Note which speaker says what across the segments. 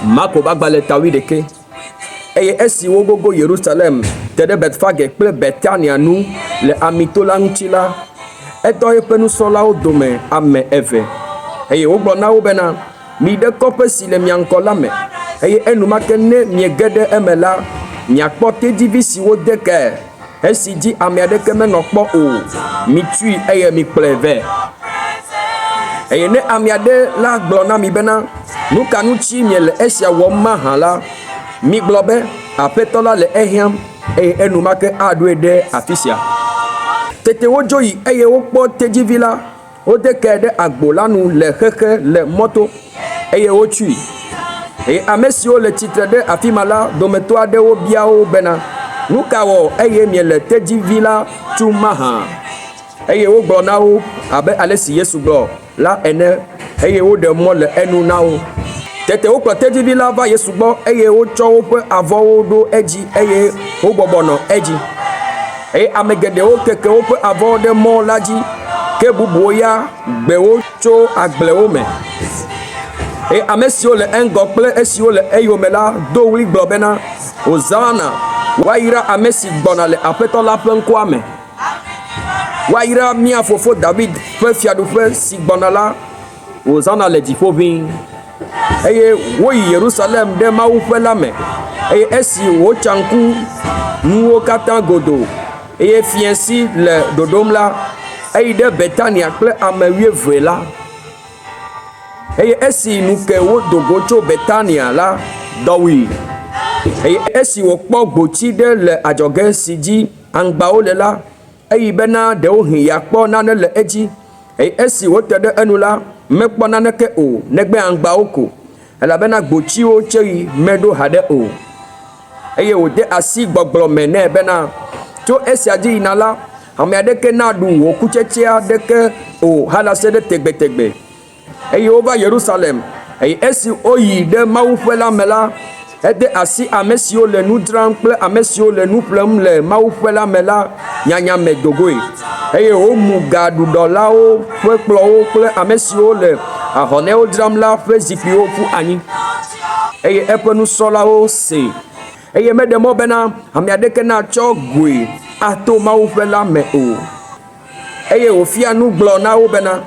Speaker 1: Marko bagbale tawi deke. Eye esi wogogo Yerusalem tede Betfage kple Betania nu le amitola ŋuti la. Edo yeƒe nusrɔ̃lawo dome ame eve. Eye wogblɔ na wo bena mi ɖe kɔƒe si le mia ŋkɔ la me. Eye enumake ne miege ɖe eme la, miakpɔ tedivi si wode ke esi dzi ame aɖeke menɔ kpɔ o. Mitui eye mikplɔe vɛ. Eye ne ame aɖe la gblɔ na mi bena nu ka ŋuti miele esia wɔm mahã la, migblɔ be aƒetɔ la le ehiãm eye enumake aɖoe ɖe afi sia. Tete wodzo yi eye wokpɔ tedzivi la, wode ke ɖe agbo la nu le xexe le mɔto eye wotsui. Eye ame siwo le tsitre ɖe afi ma la dometɔ aɖewo bia wo bena nu ka wɔ eye miele tedzivi la tum mahã. Eye wogblɔ na wo abe ale si Yesu gblɔ la ene eye woɖe mɔ le enu na wo. Tete wokplɔ tedzivi la va Yesu gbɔ eye wotsɔ woƒe avɔwo ɖo edzi eye wobɔbɔ nɔ edzi. Eye ame geɖewo keke woƒe avɔwo ɖe mɔ la dzi, ke bubuwo ya gbewo tso agblewo me. Eye ame siwo le eŋgɔ kple esiwo le eyome la do ɣli gblɔ bena Hosana, woayra ame si gbɔna le aƒetɔ la ƒe ŋkɔa me. Woayra mía fofo David ƒe fiaɖuƒe si gbɔna la, Hosana le dziƒo ʋĩi. Eye woyi Yerusalem ɖe Mawu ƒe la me. Eye esi wotsa ŋku nuwo katã godo eye fiẽsi le ɖoɖom la, eyi ɖe Betania kple ame 12 la. Eye esi nu ke wodo go tso Betania la dɔwui. Eye esi wòkpɔ gboti ɖe le adzɔge si dzi aŋgbawo le la, eyi bena ɖewohĩ yeakpɔ nane le edzi. Eye esi wote ɖe enu la, mekpɔ naneke o negbe aŋgbawo ko, elabena gbotiwo tseyi meɖo haɖe o. Eye wòde asi gbɔgblɔ me nɛ bena tso esia dzi yina la, ame aɖeke naɖu wò kutsetse aɖeke o hana se ɖe tegbetegbe. Eye wova Yerusalem. Eye esi woyi ɖe Mawu ƒe la me la, ede asi ame siwo le nu dzram kple ame siwo le nu ƒlem le Mawu ƒe la me la nyanya me dogoe. Eye womu gaɖuɖɔlawo ƒe kplɔwo kple ame siwo le ahɔnɛwo dzram la ƒe zikpuiwo ƒu anyi. Eye eƒe nusrɔ̃lawo se. Eye meɖe mɔ bena ame aɖeke natsɔ goe ato Mawu ƒe la me o. Eye wòfia nu gblɔ na wo bena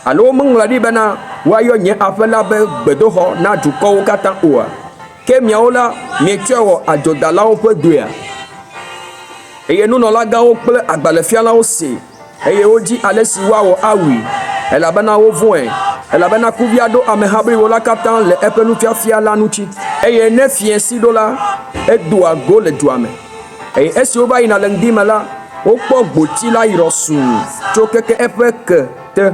Speaker 1: alo womeŋlɔ ɖi bena woayɔ nye aƒe la be gbedoxɔ na dukɔwo katã oa? Ke miawo la, mietsɔe wɔ adzodalawo ƒe doea? Eye nunɔlagãwo kple agbalẽfialawo se. Eye wodzi ale si woawɔ awui, elabena wovɔ̃e, elabena kuvia ɖo ameha blibo la katã le eƒe nufiafia la ŋuti. Eye ne fiẽsi ɖo la, edoa go le dua me. Eye esi wova yina le ŋdi me la, wokpɔ gboti la yrɔ sũu tso keke eƒe ke te.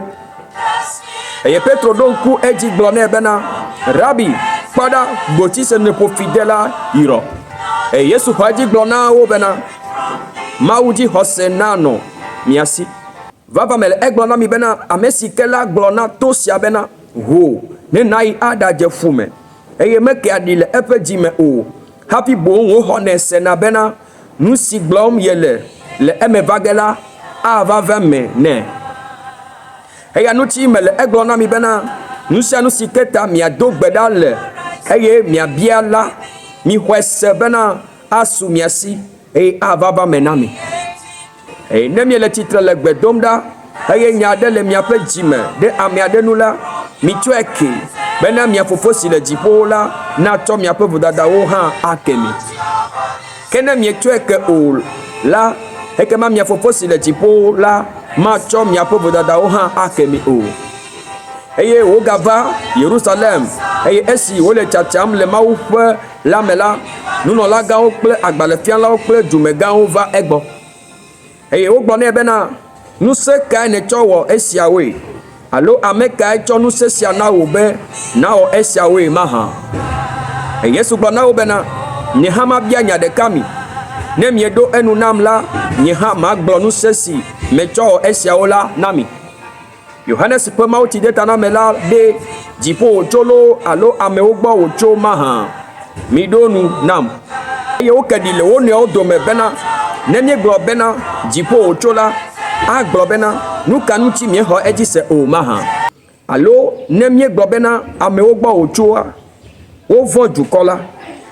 Speaker 1: Eye Petro ɖo ŋku edzi gblɔ nɛ bena Rabi, kpɔ ɖa, gboti se ne ƒo fi de la yrɔ. Eye Yesu xɔ edzi gblɔ na wo bena Mawu dzi xɔse nanɔ mia si. Vava mele egblɔ na mi bena ame si ke la gblɔ na to sia bena ho ne nayi aɖadze fu me. Eye meke aɖi le eƒe dzi me o. Hafi boŋ woxɔnɛ sena bena nu si gblɔm yele le eme va ge la ava ve me nɛ. Eya ŋuti mele egblɔ na mi bena nu sia nu si ke ta miado gbe ɖa le eye miabia la, mixɔe se bena asu mia si eye ava va me na mi. Eye ne miele tsitre le gbe dom ɖa eye nya aɖe le miaƒe dzi me ɖe ame aɖe nu la, mitsɔe ke bena mia fofo si le dziƒo la natsɔ miaƒe vodadawo hã ake mi. Ke ne mietsɔe ke o la, ekema mia fofo si le dziƒo la matsɔ miaƒe vodadawo hã ake mi o. Eye wogava Yerusalem. Eye esi wole tsatsam le Mawu ƒe la me la, nunɔlagãwo kple agbalẽfialawo kple dumegãwo va egbɔ. Eye wogblɔ nɛ bena nusẽ kae nètsɔ wɔ esiawoe? Alo ame kae tsɔ nusẽ sia na wò be nawɔ esiawoe mahã? Eye Yesu gblɔ na wo bena nye hã mabia nya ɖeka mi. Ne mieɖo enu nam la, nye hã magblɔ nusẽ si metsɔ wɔ esiawo la na mi. Yohanes ƒe mawutsidetaname la ɖe dziƒo wòtso loo alo amewo gbɔ wòtso mahã? Miɖo nu nam. Eye woke ɖi le wo nɔewo dome bena ne míegblɔ bena dziƒo wòtso la, agblɔ bena nu ka ŋuti míexɔ edzi se o mahã? Alo ne míegblɔ bena amewo gbɔ wòtsoa, wo vɔ dukɔ la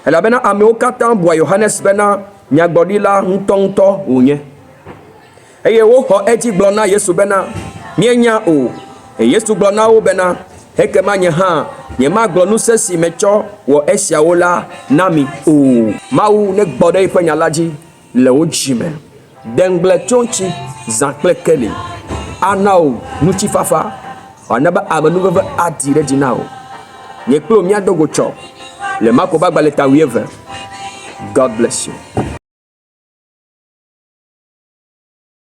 Speaker 1: elabena amewo katã bua Yohanes bena nyagbɔɖila ŋutɔŋutɔ wònye eye woxɔ edzi gblɔ na Yesu bena mienya o. Yesu gblɔ na wo bena ekema nye hã nyemagblɔ nusẽ si metsɔ wɔ esiawo la na mi o. Mawu ne gbɔ ɖe eƒe nya la dzi le wo dzi me. Dengble tso ŋtsi zã kple keli ana wo ŋutifafa wòana be amenuveve adi ɖe dzi na wo. Nye kplo mía do go tsɔ le Marko ƒe agbalẽ ta 12. God bless you.